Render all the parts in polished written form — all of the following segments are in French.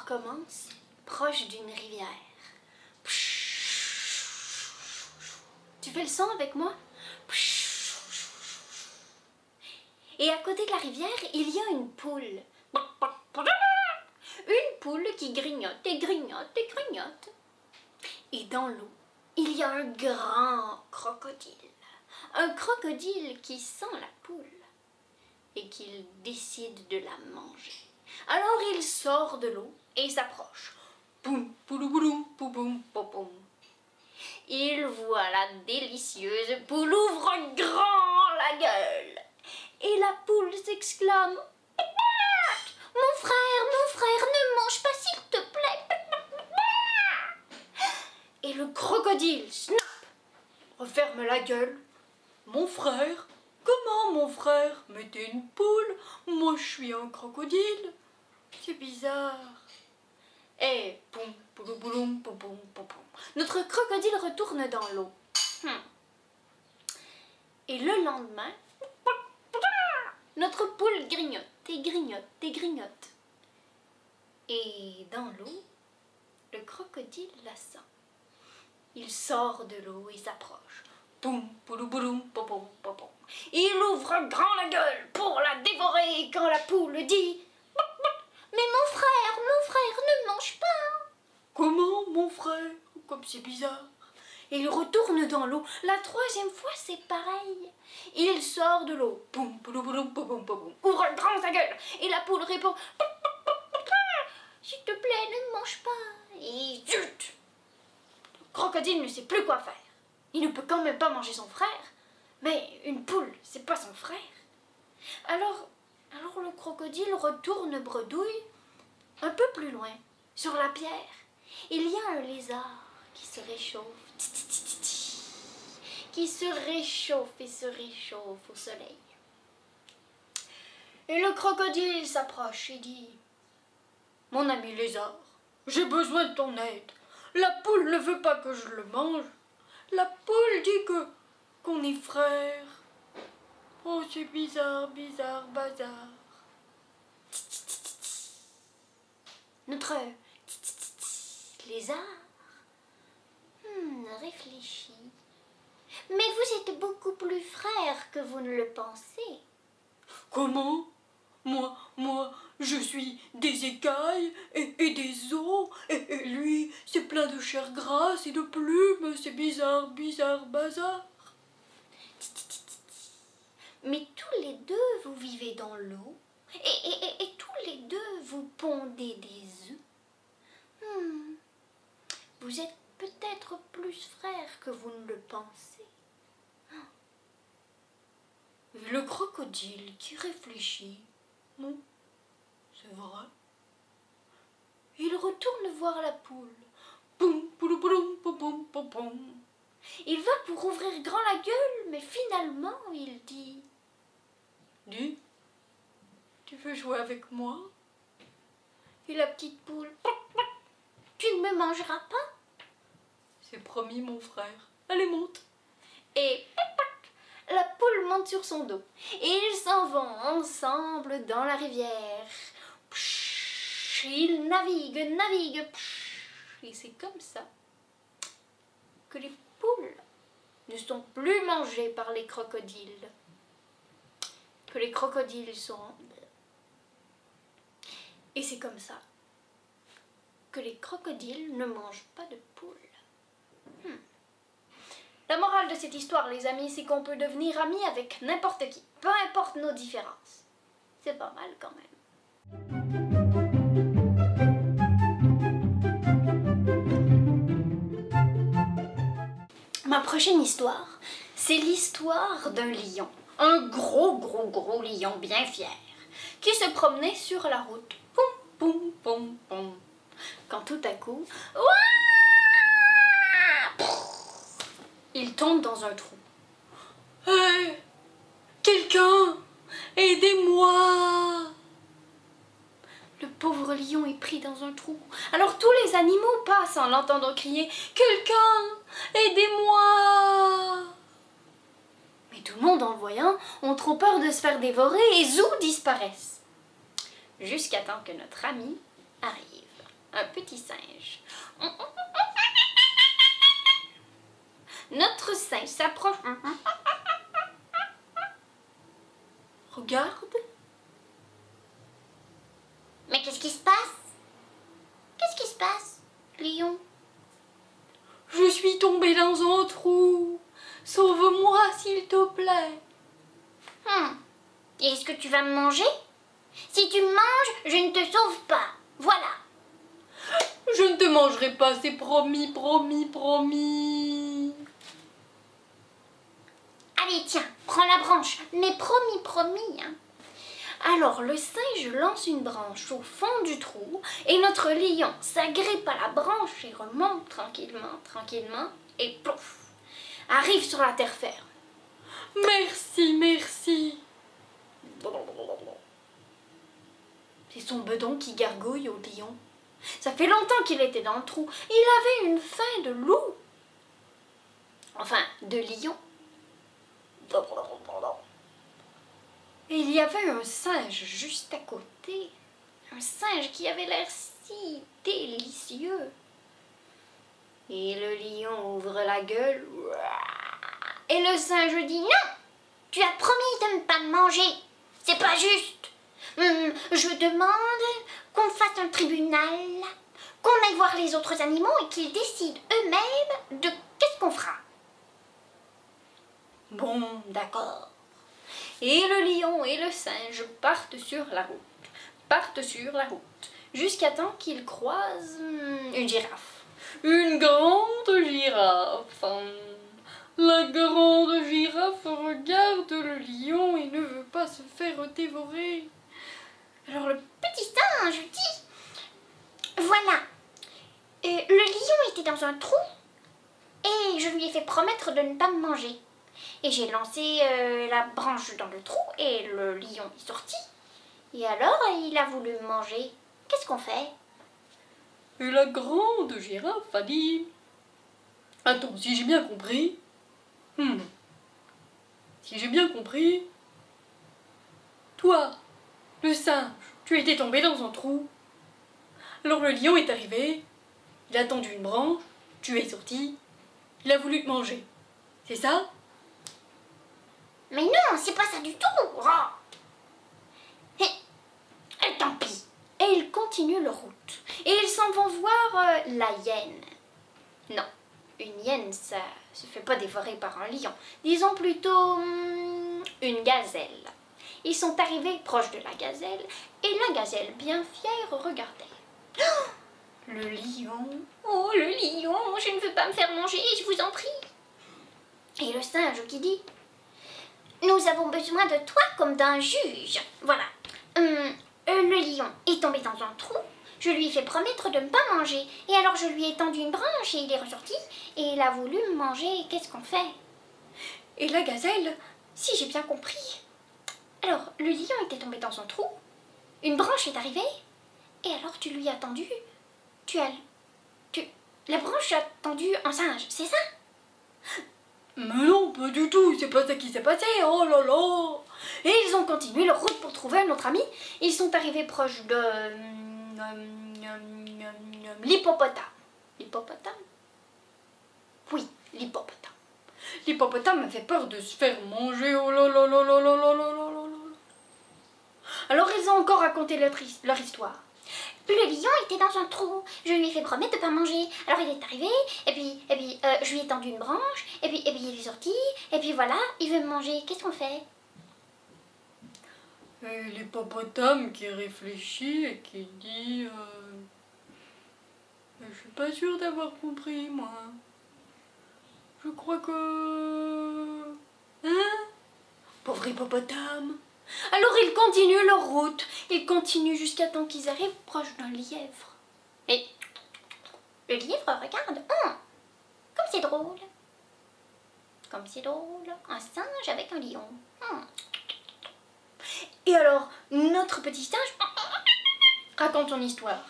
Commence proche d'une rivière. Tu fais le son avec moi? Et à côté de la rivière, il y a une poule. Une poule qui grignote et grignote et grignote. Et dans l'eau, il y a un grand crocodile. Un crocodile qui sent la poule et qu'il décide de la manger. Alors il sort de l'eau et s'approche. Poum, poulouboulou, pouboum, pouboum. Il voit la délicieuse poule ouvre grand la gueule. Et la poule s'exclame: mon frère, ne mange pas s'il te plaît. Et le crocodile, snap, referme la gueule. Mon frère? Comment mon frère? Mais t'es une poule, moi je suis un crocodile. C'est bizarre. Et poum, poulouboulou, pouboum, pouboum. Notre crocodile retourne dans l'eau. Et le lendemain, notre poule grignote et grignote et grignote. Et dans l'eau, le crocodile la sent. Il sort de l'eau et s'approche. Poum, poulouboulou, pouboum, pouboum. Il ouvre grand la gueule pour la dévorer quand la poule dit: mais mon frère, ne mange pas. Comment, mon frère? Comme c'est bizarre. Et il retourne dans l'eau. La troisième fois, c'est pareil. Il sort de l'eau. Poum, poulouboulou, pouboum, pouboum. Ouvre grand sa gueule. Et la poule répond: s'il te plaît, ne mange pas. Et zut! Le crocodile ne sait plus quoi faire. Il ne peut quand même pas manger son frère. Mais une poule, c'est pas son frère. Alors le crocodile retourne bredouille un peu plus loin, sur la pierre. Il y a un lézard qui se réchauffe, qui se réchauffe et se réchauffe au soleil. Et le crocodile s'approche et dit: mon ami lézard, j'ai besoin de ton aide. La poule ne veut pas que je le mange. La poule dit qu'on est frères. Oh, c'est bizarre, bizarre, bazar. Notre lézard réfléchit. Mais vous êtes beaucoup plus frères que vous ne le pensez. Comment? Moi, je suis des écailles et des os, et lui, c'est plein de chair grasse et de plumes, c'est bizarre, bizarre, bazar. Mais tous les deux, vous vivez dans l'eau, et tous les deux, vous pondez des œufs. Vous êtes peut-être plus frères que vous ne le pensez. Et le crocodile qui réfléchit: non, c'est vrai. Il retourne voir la poule. Poum, poulouboulou, pouboum, pouboum. Il va pour ouvrir grand la gueule, mais finalement il dit: dis, tu veux jouer avec moi? Et la petite poule: tu ne me mangeras pas? C'est promis, mon frère. Allez, monte. Et la poule monte sur son dos. Et ils s'en vont ensemble dans la rivière. Ils naviguent. Et c'est comme ça que les poules ne sont plus mangées par les crocodiles. Que les crocodiles se rendent. Et c'est comme ça que les crocodiles ne mangent pas de poules. La morale de cette histoire, les amis, c'est qu'on peut devenir amis avec n'importe qui, peu importe nos différences. C'est pas mal quand même. Ma prochaine histoire, c'est l'histoire d'un lion. un gros lion bien fier, qui se promenait sur la route. Poum, poum, poum, poum. Quand tout à coup, il tombe dans un trou. Hey, quelqu'un, aidez-moi! Le pauvre lion est pris dans un trou. Alors tous les animaux passent en l'entendant crier « Quelqu'un, aidez-moi !» Mais tout le monde, en le voyant, ont trop peur de se faire dévorer et zou disparaissent. Jusqu'à temps que notre ami arrive, un petit singe. Notre singe s'approche. Regarde. Mais qu'est-ce qui se passe? Qu'est-ce qui se passe, lion? Je suis tombée dans un trou. Sauve-moi, s'il te plaît. Et est-ce que tu vas me manger? Si tu me manges, je ne te sauve pas. Voilà. Je ne te mangerai pas, c'est promis, promis, promis. Allez, tiens, prends la branche. Mais promis, promis, hein. Alors le singe lance une branche au fond du trou et notre lion s'agrippe à la branche et remonte tranquillement et plouf, arrive sur la terre ferme. Merci, merci. C'est son bedon qui gargouille au lion. Ça fait longtemps qu'il était dans le trou. Il avait une faim de loup. Enfin, de lion. Et il y avait un singe juste à côté. Un singe qui avait l'air si délicieux. Et le lion ouvre la gueule. Et le singe dit « Non, tu as promis de ne pas me manger. C'est pas juste. Je demande qu'on fasse un tribunal, qu'on aille voir les autres animaux et qu'ils décident eux-mêmes de qu'est-ce qu'on fera. » Bon, d'accord. Et le lion et le singe partent sur la route, jusqu'à temps qu'ils croisent une girafe. Une grande girafe. La grande girafe regarde le lion et ne veut pas se faire dévorer. Alors le petit singe dit « Voilà, le lion était dans un trou et je lui ai fait promettre de ne pas me manger. Et j'ai lancé la branche dans le trou et le lion est sorti. Et alors, il a voulu me manger. Qu'est-ce qu'on fait ?» Et la grande girafe a dit « Attends, si j'ai bien compris... Si j'ai bien compris... Toi, le singe, tu étais tombé dans un trou. Alors le lion est arrivé, il a tendu une branche, tu es sorti, il a voulu te manger. C'est ça ? » Mais non, c'est pas ça du tout. Oh. Et tant pis. Et ils continuent leur route. Et ils s'en vont voir la hyène. Non, une hyène, ça se fait pas dévorer par un lion. Disons plutôt une gazelle. Ils sont arrivés proche de la gazelle et la gazelle, bien fière, regardait. Oh, le lion. Oh, le lion, je ne veux pas me faire manger, je vous en prie. Et le singe qui dit « Nous avons besoin de toi comme d'un juge. Voilà. Le lion est tombé dans un trou. Je lui ai fait promettre de ne pas manger. Et alors je lui ai tendu une branche et il est ressorti. Et il a voulu me manger. Qu'est-ce qu'on fait ?» Et la gazelle, si j'ai bien compris. Alors, le lion était tombé dans un trou. Une branche est arrivée. Et alors tu lui as tendu. La branche a tendu un singe, c'est ça? Mais non, pas du tout, c'est pas ça qui s'est passé, oh là là. Et ils ont continué leur route pour trouver un autre ami. Ils sont arrivés proches de l'hippopotame. L'hippopotame? Oui, l'hippopotame. L'hippopotame avait peur de se faire manger, oh là là là là là là là là là. Alors ils ont encore raconté leur histoire. Le lion était dans un trou. Je lui ai fait promettre de ne pas manger. Alors il est arrivé, et puis je lui ai tendu une branche, et puis il est sorti, et puis voilà, il veut me manger. Qu'est-ce qu'on fait? Et l'hippopotame qui réfléchit et qui dit je suis pas sûre d'avoir compris, moi. Je crois que... Hein? Pauvre hippopotame. Alors ils continuent leur route. Ils continuent jusqu'à temps qu'ils arrivent proche d'un lièvre. Et le lièvre regarde. Comme c'est drôle. Comme c'est drôle. Un singe avec un lion. Et alors, notre petit singe raconte son histoire.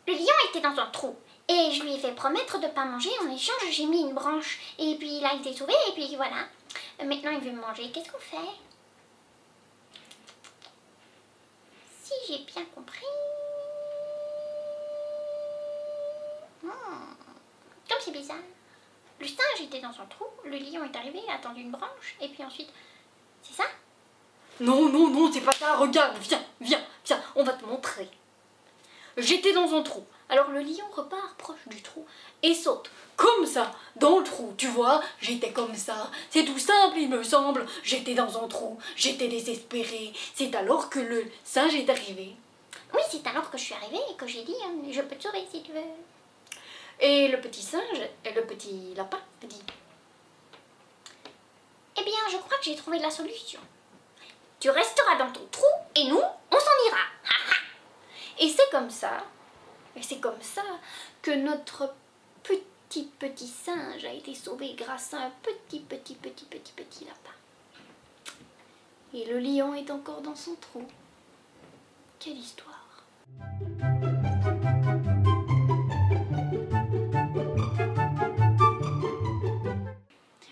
Le lion était dans un trou. Et je lui ai fait promettre de ne pas manger. En échange, j'ai mis une branche. Et puis il a été sauvé. Et puis voilà. Maintenant, il veut me manger. Qu'est-ce qu'on fait? Si j'ai bien compris... Comme c'est bizarre. Le singe était dans son trou. Le lion est arrivé, a tendu une branche. Et puis ensuite... C'est ça? Non, non, non, c'est pas ça. Regarde, viens, viens, viens. On va te montrer. J'étais dans un trou. Alors le lion repart proche du trou et saute comme ça dans le trou. Tu vois, j'étais comme ça. C'est tout simple, il me semble. J'étais dans un trou. J'étais désespérée. C'est alors que le singe est arrivé. Oui, c'est alors que je suis arrivée et que j'ai dit je peux te sauver si tu veux. Et le petit singe et le petit lapin dit eh bien, je crois que j'ai trouvé la solution. Tu resteras dans ton trou et nous, on s'en ira. Et c'est comme ça que notre petit singe a été sauvé grâce à un petit lapin. Et le lion est encore dans son trou. Quelle histoire!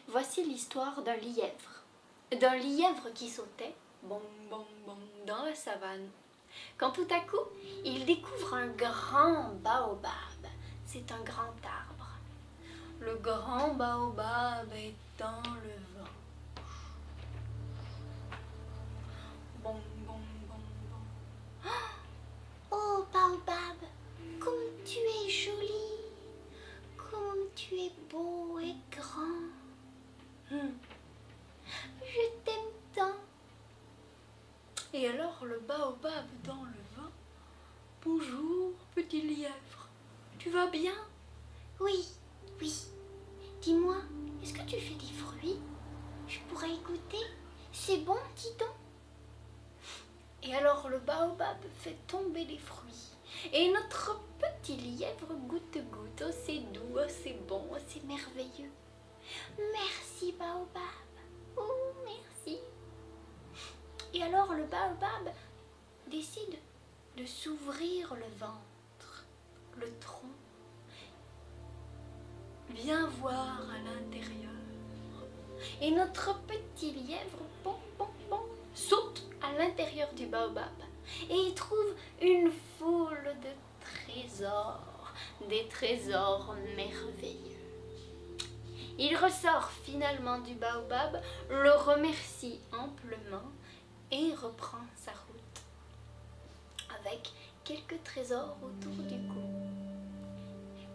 Voici l'histoire d'un lièvre. D'un lièvre qui sautait, bong bong bong, dans la savane. Quand tout à coup, il découvre un grand baobab. C'est un grand arbre. Le grand baobab est dans le vent. Bon, bon, bon, bon. Oh, baobab, comme tu es joli, comme tu es beau et grand. Je t'aime tant. Et alors le baobab dans le vent. Bonjour, petit lièvre. Tu vas bien? Oui, oui. Dis-moi, est-ce que tu fais des fruits? Je pourrais y goûter. C'est bon, dis donc. Et alors le baobab fait tomber les fruits. Et notre petit lièvre goûte. Oh, c'est doux, oh, c'est bon, oh, c'est merveilleux. Merci, baobab. Oh, merci. Et alors le baobab décide de s'ouvrir le ventre, le tronc. Viens voir à l'intérieur. Et notre petit lièvre saute à l'intérieur du baobab. Et il trouve une foule de trésors, des trésors merveilleux. Il ressort finalement du baobab, le remercie amplement et reprend sa route avec quelques trésors autour du cou.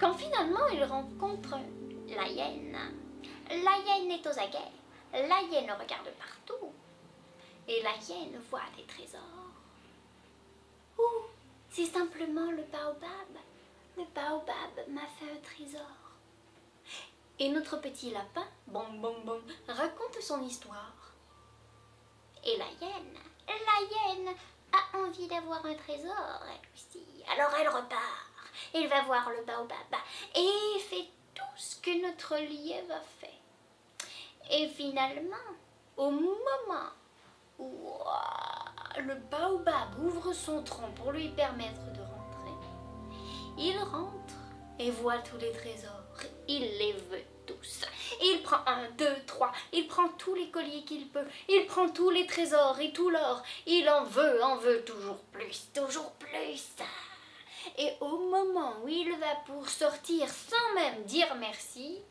Quand finalement il rencontre la hyène est aux aguets. La hyène regarde partout. Et la hyène voit des trésors. Ouh, c'est simplement le baobab. Le baobab m'a fait un trésor. Et notre petit lapin, bong bong bong, raconte son histoire. Et la hyène a envie d'avoir un trésor, elle aussi. Alors elle repart. Elle va voir le baobab et fait tout ce que notre lièvre a fait. Et finalement, au moment où le baobab ouvre son tronc pour lui permettre de rentrer, il rentre et voit tous les trésors. Il les veut tous. Il prend 1, 2, 3. Il prend tous les colliers qu'il peut. Il prend tous les trésors et tout l'or. Il en veut toujours plus, toujours plus. Et au moment où il va pour sortir sans même dire merci,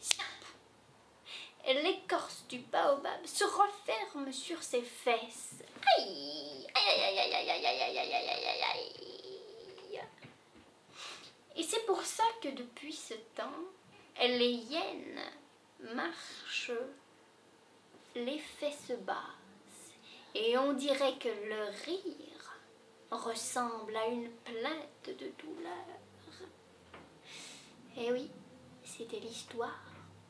l'écorce du baobab se referme sur ses fesses. Aïe, aïe, aïe, aïe, aïe, aïe, aïe, aïe, aïe, aïe, aïe, aïe. Et c'est pour ça que depuis ce temps, les hyènes marchent les fesses basses. Et on dirait que le rire ressemble à une plainte de douleur. Et oui, c'était l'histoire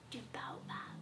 du baobab.